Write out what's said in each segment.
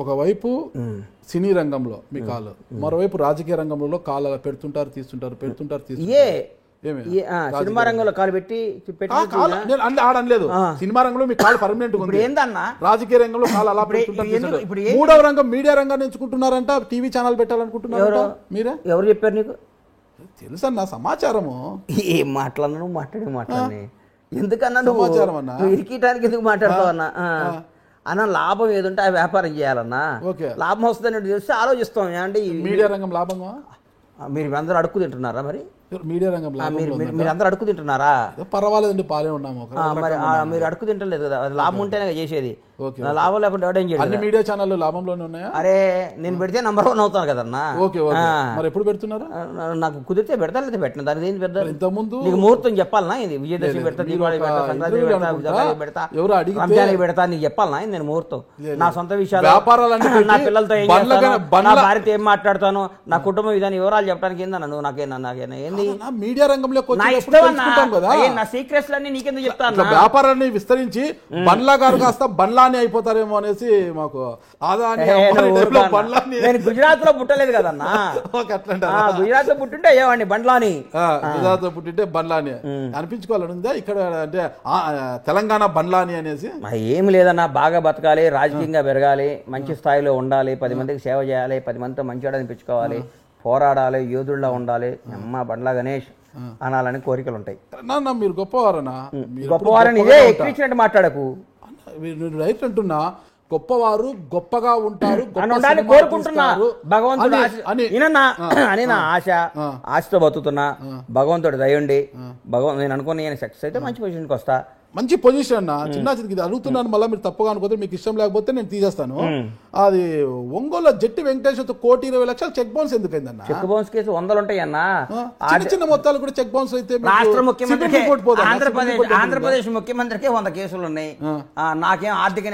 ఒకవైపు సినీ రంగంలో మీ కాలు, మరోవైపు రాజకీయ రంగంలో కాలు పెడుతుంటారు తీస్తుంటారు. సినిమా రంగంలో కాలు పెట్టి ఆడలేదు. సినిమా రంగంలో మీ కాలు పర్మనెంట్ ఉంది ఏందన్నా, రాజకీయ రంగంలో కాలు అలా పెడుతుంటారు. మూడవ రంగం మీడియా రంగాన్ని ఎంచుకుంటున్నారంట, టీవీ ఛానల్ పెట్టాలనుకుంటున్నారు. మీరే ఎవరు చెప్పారు నీకు? తెలుసన్నా సమాచారము. ఏం మాట్లాడినా మాట్లాడి ఎందుకన్నా నువ్వు ఇరికీయడానికి ఎందుకు మాట్లాడతావు అన్నా? అన్న లాభం ఏదుంటే ఆ వ్యాపారం చేయాలన్నా. లాభం వస్తుందని చూస్తే ఆలోచిస్తాం. అంటే మీడియా రంగం లాభంగా మీరు అందరూ అడుక్కు తింటున్నారా? మరి మీడియా రంగం మీరు అందరూ అడుక్కు తింటున్నారా? పర్వాలేదండి, పాలే ఉన్నాము. మరి మీరు అడుక్కు తింటలేదు కదా, లాభం ఉంటేనే చేసేది. లాభం లేకుండా ఎవడేం చేయాలి? మీడియా ఛానల్ లాభంలోనే ఉన్నాయా? అరే నేను పెడితే నంబర్ 1 అవుతాను కదన్నా. మరి ఎప్పుడు పెడుతున్నారు? నాకు కుదిరితే పెడతా, లేదా పెట్టిన దాని ఏం పెద్ద. ఇంతకుముందు నీకు ముహూర్తం చెప్పాలనా? ఇది విజయదశమి పెడతా, దీపావళి పెడతా, సంక్రాంతి పెడతా, రంజానికి పెడతా, నీకు చెప్పాలనా? నేను ముహూర్తం నా సొంత విషయాలు, నా పిల్లలతో ఏం చేస్తాను, నా భార్యతో ఏం మాట్లాడతాను, నా కుటుంబం ఇదని వివరాలు చెప్పడానికి ఏందన్నా నువ్వు? నాకేనా ఏంది మీడియా రంగంలో నా సీక్రెట్స్ అన్ని నీకెందుకు చెప్తాను? వ్యాపారాన్ని విస్తరించి బండ్లా గారు కాస్త బండ్లా అయిపోతారేమో అనేసి మాకు. నేను గుజరాత్ లో పుట్టలేదు కదన్నా. గుజరాత్ లో పుట్టింటే ఏమండి బండ్లాని, గుజరాత్ లో పుట్టింటే బండ్లాని అనిపించుకోవాలని ఉందా ఇక్కడ? అంటే తెలంగాణ బండ్లాని అనేసి ఏమి లేదన్నా. బాగా బతకాలి, రాజకీయంగా పెరగాలి, మంచి స్థాయిలో ఉండాలి, 10 మందికి సేవ చేయాలి, 10 మందితో మంచిగా అనిపించుకోవాలి, పోరాడాలి, యోధుల్లా ఉండాలి, అమ్మ బండ్లా గణేష్ అనాలని కోరికలు ఉంటాయి. మీరు గొప్పవారనా? గొప్పవారని ఇదే ఎక్కించినట్టు మాట్లాడకు. రైట్ అంటున్నా, గొప్పవారు గొప్పగా ఉంటారు కోరుకుంటున్నా. భగవంతుడు అని నా ఆశతో బతుకుతున్నా. భగవంతుడు దయండి. నేను అనుకున్న సక్సెస్ అయితే మంచి పొజిషన్కి వస్తా. మంచి పొజిషన్ అన్న. చిన్న ఇది అడుగుతున్నాను, మళ్ళీ మీరు తప్పుగా అనుకోతే, మీకు ఇష్టం లేకపోతే నేను తీసేస్తాను. అది ఒంగోలు జట్టి వెంకటేశ్వర 1,20,00,000 చెక్ బౌన్స్ ఎందుకైందన్న? చెక్ బౌన్స్ కేసు 100 ఉంటాయన్నా. చిన్న మొత్తాలు కూడా చెక్ బౌన్స్ అయితే రాష్ట్ర ముఖ్యమంత్రి ఆంధ్రప్రదేశ్ ముఖ్యమంత్రికి 100 కేసులు ఉన్నాయి. నాకేం ఆర్థిక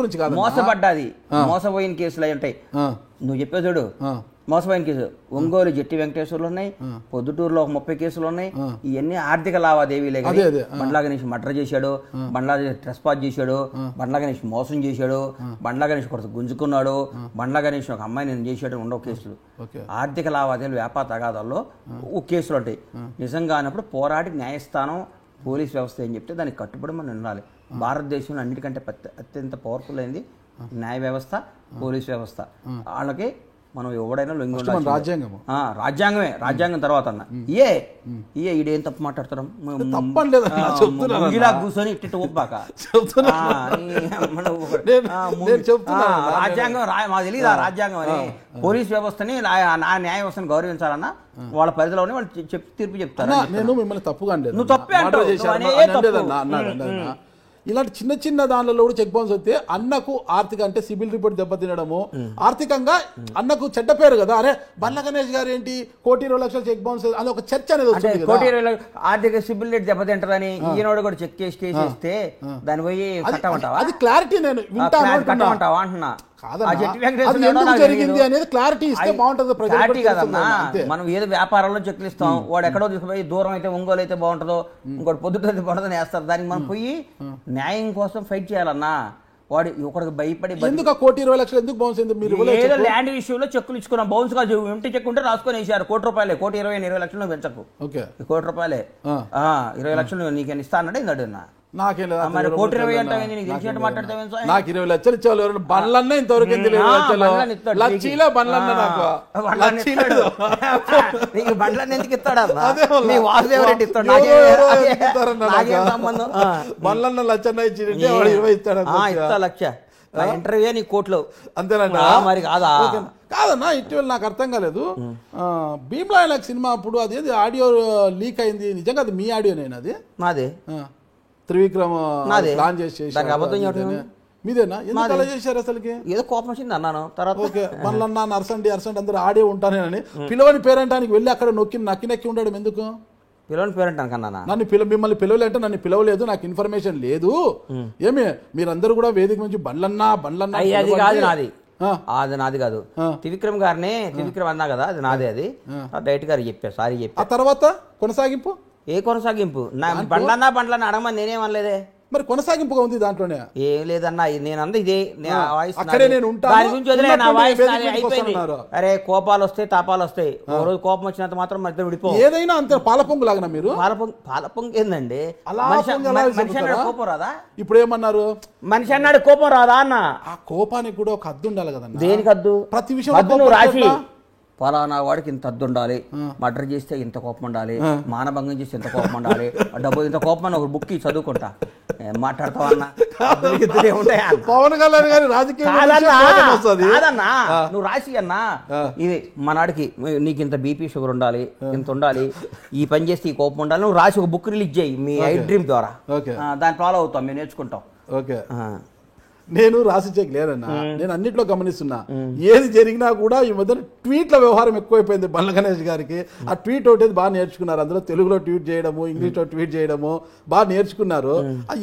గురించి కాదు, మోసపడ్డాది, మోసపోయిన కేసులు అయి ఉంటాయి. నువ్వు చెప్పే చూడు, మోసపోయిన కేసు ఒంగోలు జట్టి వెంకటేశ్వర్లు ఉన్నాయి, పొద్దుటూరులో 30 కేసులు ఉన్నాయి. ఇవన్నీ ఆర్థిక లావాదేవీలే. బండ్లా గణేష్ మర్డర్ చేశాడు, బండ్లా ట్రెస్పాస్ చేశాడు, బండ్లా గణేష్ మోసం చేశాడు, బండ్లా గణేష్ కొడుకు గుంజుకున్నాడు, బండ్లా గణేష్ ఒక అమ్మాయి నేను చేశాడు. ఉండవు కేసులు. ఆర్థిక లావాదేవీలు, వ్యాపార తగాదాల్లో కేసులు ఉంటాయి. నిజంగా అన్నప్పుడు పోరాడి న్యాయస్థానం, పోలీస్ వ్యవస్థ ఏం చెప్తే దానికి కట్టుబడి మనం ఉండాలి. భారతదేశంలో అన్నిటికంటే అత్యంత పవర్ఫుల్ అయింది న్యాయ వ్యవస్థ, పోలీస్ వ్యవస్థ. వాళ్ళకి మనం ఎవడైనా లొంగి ఉండాలి. రాజ్యాంగమే, రాజ్యాంగం తర్వాత అన్న ఈడేం తప్పు మాట్లాడతాం, కూర్చొని ఇట్టి ఒప్పాక రాజ్యాంగం మాకు తెలియదు. ఆ రాజ్యాంగం అని పోలీస్ వ్యవస్థని, న్యాయ వ్యవస్థని గౌరవించాలన్నా వాళ్ళ పరిధిలోనే వాళ్ళు తీర్పు చెప్తారు. నేను మిమ్మల్ని తప్పుగా నువ్వు తప్పే అంటావు. ఇలాంటి చిన్న చిన్న దానిలో కూడా చెక్ బౌన్స్ వస్తే అన్నకు ఆర్థిక, అంటే సిబిల్ రిపోర్ట్ దెబ్బతినడము, ఆర్థికంగా అన్నకు చెడ్డ పేరు కదా. అరే బండ్ల గణేష్ గారు ఏంటి 1,20,00,000 చెక్ బౌన్స్ అని ఒక చర్చ అనేది వస్తుంది. 1,20,00,000 ఆర్థిక సిబిల్ రేట్ దెబ్బతింటదని ఈయనోడు కూడా చెక్ చేసి కేసేస్తే దాన్ని పోయి కట్టమంటావా? అది క్లారిటీ నేను కట్టమంటావా అంటున్నా. జరిగింది అనేది క్లారిటీ ఇస్తే బాగుంటుంది కదన్నా. మనం ఏదో వ్యాపారంలో చెక్లు ఇస్తాం, వాడు ఎక్కడో తీసుకుపోయి దూరం అయితే ఒంగోలు అయితే బాగుంటుందో, ఇంకోటి పొద్దుట అయితే బాగుంటుందని వేస్తారు. దానికి మనం పోయి న్యాయం కోసం ఫైట్ చేయాలన్నా. వాడు ఒకడికి భయపడి ఎందుకు 1,20,00,000 ఎందుకు బౌన్స్ అయింది? మీరు ఏదో ల్యాండ్ విషయంలో చెక్కులు ఇచ్చుకున్నాం, బౌన్స్ కాదు, ఎంటీ చెక్ ఉంటే రాసుకొని వేసారు. ₹1,20,000, 1,20,00,000 పెంచకు, ₹1,20,000 20,00,000 నీకు ఇస్తా అన్నాడు. ఇందడున్నా నాకేం లేదు. మరి 1,20,000 అంటే నీకు తెలిసినట్టు మాట్లాడతావేం? నాకు 20,00,000 ఇచ్చేవాళ్ళు. బండ్లన్నా ఇంతవరకు లక్షీలో బండ్లన్నా నాకు నీకు బండ్లన్నీ ఎందుకు ఇస్తాడా? నీ వాసుదేవరెడ్డి ఇస్తాడు, సంబంధం. బండ్లన్నా లక్షన్న ఇచ్చి 20 ఇస్తాడు. ఇస్తా లక్ష ఇంటర్వ్యూ నీ కోర్టులో అంతేనా? మరి కాదా? కాదన్నా, ఇటీవల నాకు అర్థం కాలేదు. భీమ్లా నాకు సినిమా అప్పుడు అదేది ఆడియో లీక్ అయింది, నిజంగా అది మీ ఆడియోనేనా? అది నాదే. త్రివిక్రమ్ ప్లాన్ చేసి మీదేనా? ఎందుకు అలా చేశారు? అసలుకి ఏదో కోపం వచ్చింది అన్నాను. తర్వాత ఓకే మళ్ళీ అరసండి అందరూ ఆడే ఉంటానేనని పిలవని పేరెంటానికి వెళ్ళి అక్కడ నక్కి ఉండడం ఎందుకు? పిలవని పేరెంటానికి అన్నా నన్ను మిమ్మల్ని పిలవలేంటే నన్ను పిలవలేదు, నాకు ఇన్ఫర్మేషన్ లేదు. ఏమి మీరందరూ కూడా వేదిక నుంచి బండ్లన్నా అది కాదు నాది, అది నాది కాదు. త్రివిక్రమ్ గారిని త్రివిక్రమ్ అన్నా కదా, అది నాదే. అది డైరెక్ట్ గారు చెప్పారు, సారీ చెప్పారు. ఆ తర్వాత కొనసాగింపు ఏ కొనసాగింపు? బండ్లన్నా అడగమని నేనేమనలేదే. మరి కొనసాగింపుగా ఉంది దాంట్లోనే. ఏం లేదన్నా నేను అంద ఇదే వాయిస్ అక్కడే నేను ఉంటాను, దాని గురించి వదిలే, నా ఉన్నటువంటి వాయిస్ వేదిక నాది మీదకి అయిపోయింది. వస్తున్నారు. అరే కోపాలు వస్తాయి, తాపాలు వస్తాయి, ఓ రోజు కోపం వచ్చినంత మాత్రం మధ్య విడిపో. ఏదైనా అంతే పాలపొంగు లాగా మీరు. పాలపొంగు ఏందండి? అలా మనిషి పొంగు ఎలా అన్నాడు చెబుతారా? కోపం రాదా? ఇప్పుడు ఏమన్నారు, మనిషి అన్నాడు కోపం రాదా అన్న? ఆ కోపానికి కూడా ఒక హద్దు ఉండాలి కదన్నా. దేనికి హద్దు? ప్రతి విషయం హద్దు నువ్వు రాసి ఫలానా వాడికి ఇంత హద్దు ఉండాలి, మర్డర్ చేస్తే ఇంత కోపం ఉండాలి, మానభంగం చేస్తే ఇంత కోపం ఉండాలి, డబ్బు ఇంత కోపం అని ఒక బుక్ చదువుకుంటా. ఏం మాట్లాడతావు అన్న? పవన్ కళ్యాణ్ గారి రాజకీయ కాదన్నా, నువ్వు రాసి అన్నా ఇది మనాడికి నీకు ఇంత బీపీ షుగర్ ఉండాలి, ఇంత ఉండాలి, ఈ పని చేస్తే ఈ కోపం ఉండాలి, నువ్వు రాసి ఒక బుక్ రిలీజ్ చేయి మీ ఐ డ్రీమ్ ద్వారా. దాన్ని ఫాలో అవుతాం, మేము నేర్చుకుంటాం. ఓకే, నేను రాసి చెక్ లేదన్నా, నేను అన్నిట్లో గమనిస్తున్నా. ఏది జరిగినా కూడా ఈ మధ్య ట్వీట్ల వ్యవహారం ఎక్కువైపోయింది బండ్ల గణేష్ గారికి. ఆ ట్వీట్ ఒకటి బాగా నేర్చుకున్నారు, అందులో తెలుగులో ట్వీట్ చేయడము, ఇంగ్లీష్లో ట్వీట్ చేయడము బాగా నేర్చుకున్నారు.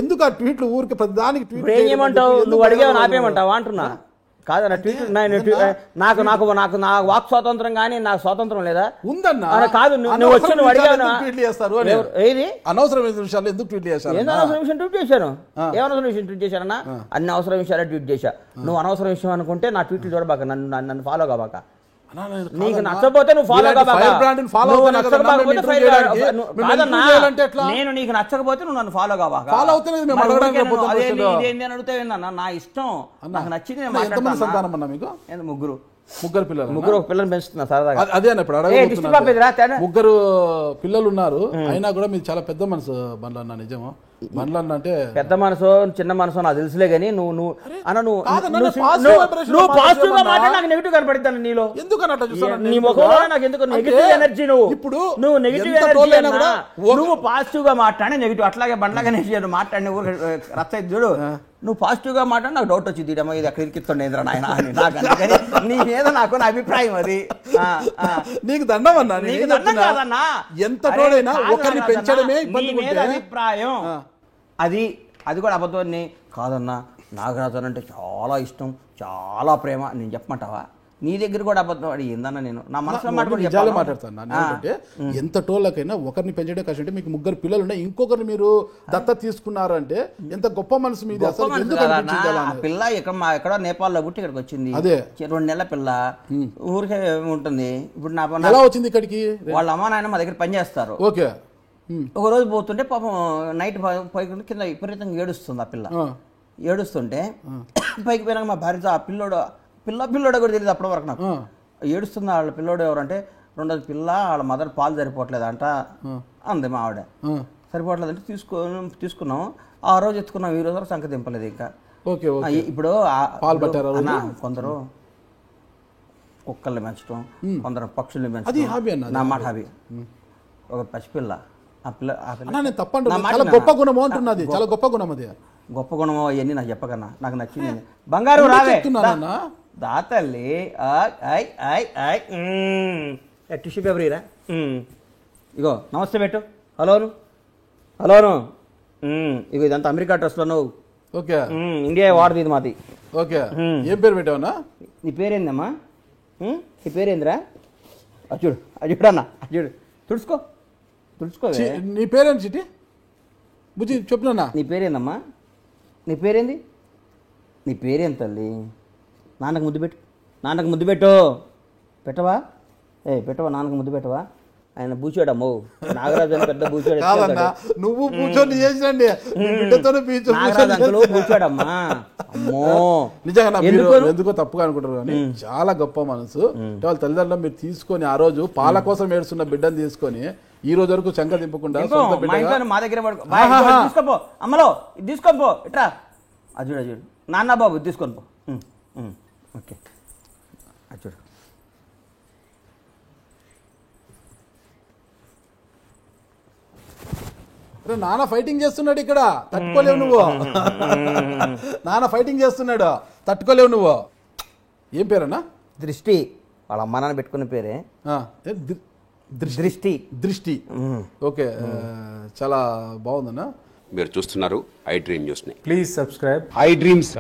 ఎందుకు ఆ ట్వీట్లు ఊరికి ప్రతిదానికి ట్వీట్ ఏమంటావు? నువ్వు అడిగావు నాపేమంటావా అంటున్నా. కాదన్న ట్వీట్ నాకు నాకు నాకు నా వాక్ స్వాతంత్రం కానీ నాకు స్వాతంత్రం లేదా? ఉందన్నా. కాదు నువ్వు వచ్చి నువ్వు అడిగావు ట్వీట్ చేస్తారు ఏది అనవసరమైన విషయాలు ఎందుకు ట్వీట్ చేశారు? ఏదో అవసరం విషయం ట్వీట్ చేశాను. ఏమనవసరం విషయం ట్వీట్ చేశానన్నా? అన్ని అవసరం విషయాలే ట్వీట్ చేశా. నువ్వు అనవసరం విషయం అనుకుంటే నా ట్వీట్లు చూడబాక, నన్ను ఫాలో కాబాక. నీకు నచ్చకపోతే నువ్వు ఫాలో కాబాక. నేను నీకు నచ్చకపోతే నువ్వు నన్ను ఫాలో కాబాక. ఇదేంటి అని అడుగుతావేందన్నా? నా ఇష్టం, నాకు నచ్చింది. ముగ్గురు పిల్లలు, ముగ్గురు ఒక పిల్లలు పెంచుతున్నా సరదాగా. అదే ఇప్పుడు ముగ్గురు పిల్లలు ఉన్నారు, అయినా కూడా మీరు చాలా పెద్ద మనసు బండ్ల అన్న. నిజమా? బండ్ల అన్న అంటే పెద్ద మనసు చిన్న మనసు నాకు తెలుసులే కానీ నువ్వు పాజిటివ్ గా మాట్లాడి నాకు నెగిటివ్ కనపడుతాను నీలో. నీ ముఖంలో నాకు ఎందుకు నెగిటివ్ ఎనర్జీ? నువ్వు నెగిటివ్ ఎనర్జీ అన్నా, నువ్వు పాజిటివ్ గా మాట్లాడి నెగిటివ్. అట్లాగే బండ్లాగా మాట్లాడి రచ్చ చూడు, నువ్వు పాజిటివ్ గా మాట్లాడి నాకు డౌట్ వచ్చింది, ఇది అక్కడ ఇరికిస్తుండేంద్ర నాయన అని. నాకు అందుకని నీ మీద నాకు నా అభిప్రాయం అది. నీకు దండం అన్నా, నీకు దండం కాదన్నా. ఎంత తోడైనా ఒకరిని పెంచడమే అభిప్రాయం. అది కూడా అబద్ధాన్ని కాదన్నా. నాగరాజు అంటే చాలా ఇష్టం, చాలా ప్రేమ. నేను చెప్పమంటావా? నీ దగ్గర కూడా అబద్ధం అడి ఏందన్నా? నేను నా మనసులో మాట్లాడతాను. ఎంత టోళ్ళకైనా ఒకరిని పెంచడే కష్టం. అంటే మీకు ముగ్గురు పిల్లలు ఉన్నాయి, ఇంకొకరిని మీరు దత్త తీసుకున్నారు అంటే ఎంత గొప్ప మనసు మీది. పిల్ల ఎక్కడో నేపాల్లో పుట్టి ఇక్కడికి వచ్చింది. అదే 2 నెలల పిల్ల ఊరికే ఉంటుంది. ఇప్పుడు నా ఎలా వచ్చింది ఇక్కడికి? వాళ్ళ అమ్మ నాయన మా దగ్గర పనిచేస్తారు. ఓకే, ఒక రోజు పోతుంటే పాపం నైట్ పైకి కింద విపరీతంగా ఏడుస్తుంది ఆ పిల్ల. ఏడుస్తుంటే పైకి పోయినాక మా భార్య ఆ పిల్లోడు కూడా తెలియదు అప్పటి వరకు నాకు. ఏడుస్తుంది వాళ్ళ పిల్లోడు ఎవరంటే, రెండోది పిల్ల వాళ్ళ మదర్ పాలు సరిపోవట్లేదంట అంది మా ఆవిడ. సరిపోవట్లేదంటే తీసుకున్నాం. ఆ రోజు ఎత్తుకున్నాం, ఈ రోజు సంఖ్య దింపలేదు ఇంకా. ఇప్పుడు కొందరు కుక్కల్ని పెంచడం, కొందరు పక్షుల్ని పెంచడం నా మాట హాబీ. ఒక పసిపిల్ల గొప్ప గుణము అంటున్నది, చాలా గొప్ప గుణం. అది గొప్ప గుణమో అవన్నీ నాకు చెప్పకన్నా, నాకు నచ్చింది. బంగారు రావే దాతల్లి టిష్యూ పేపర్ ఇరా. ఇగో నమస్తే పెట్టు. హలోను హలోను. ఇగో ఇదంతా అమెరికా డ్రెస్లో నువ్వు. ఓకే, ఇండియా వాడది ఇది మాది. ఓకే, ఏం పేరు పెట్టావునా? నీ పేరేందమ్మా? నీ పేరేందిరా? అచ్చుడు అచ్చుడన్నా, అచ్చుడు తుడుచుకో తుడుచుకో. నీ పేరేంటి చిట్టి? బుజ్జి చెప్పునా? నీ పేరేందమ్మా? నీ పేరేంది? నీ పేరేం తల్లి? నాన్నకు ముద్దు పెట్టు, నాన్నకు ముద్దు పెట్టు. పెట్టవా? పెట్టవా? నాన్నకు ముద్దు పెట్టవా? ఆయన బూచాడమ్మో, నాగరాజు అని పెద్ద బూచాడు. నువ్వు కూర్చొని చేసినండి, బూచాడమ్మా. అమ్మో నిజంగా ఎందుకో తప్పుగా అనుకుంటారు కానీ చాలా గొప్ప మనసు. వాళ్ళ తల్లిదండ్రులు మీరు తీసుకొని ఆ రోజు పాల కోసం ఏడుస్తున్న బిడ్డను తీసుకొని ఈ రోజు వరకు చంక దింపకుండా మా దగ్గర తీసుకోపో, అమ్మలో తీసుకోపో, ఇట్రా అజుడు అజుడు నాన్న బాబు తీసుకొని పో. ఓకే అజుడు. నాన్న ఫైటింగ్ చేస్తున్నాడు ఇక్కడ, తట్టుకోలేవు నువ్వు. నాన్న ఫైటింగ్ చేస్తున్నాడు, తట్టుకోలేవు నువ్వు. ఏం పేరన్నా? దృష్టి. వాళ్ళ అమ్మ నాన్న పెట్టుకున్న పేరే దృష్టి. దృష్టి. ఓకే, చాలా బాగుందన్నా. మీరు చూస్తున్నారు ఐ డ్రీమ్ న్యూస్ ని. Please subscribe I dreams.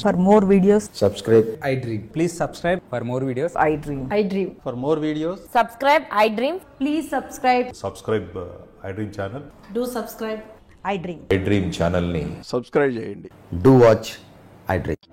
For more videos subscribe I dream. Please subscribe for more videos. I dream for more videos. Subscribe I dream. Please subscribe subscribe iDream channel. Do subscribe I dream. I dream ఛానల్ని subscribe చేయండి. Do watch I dream.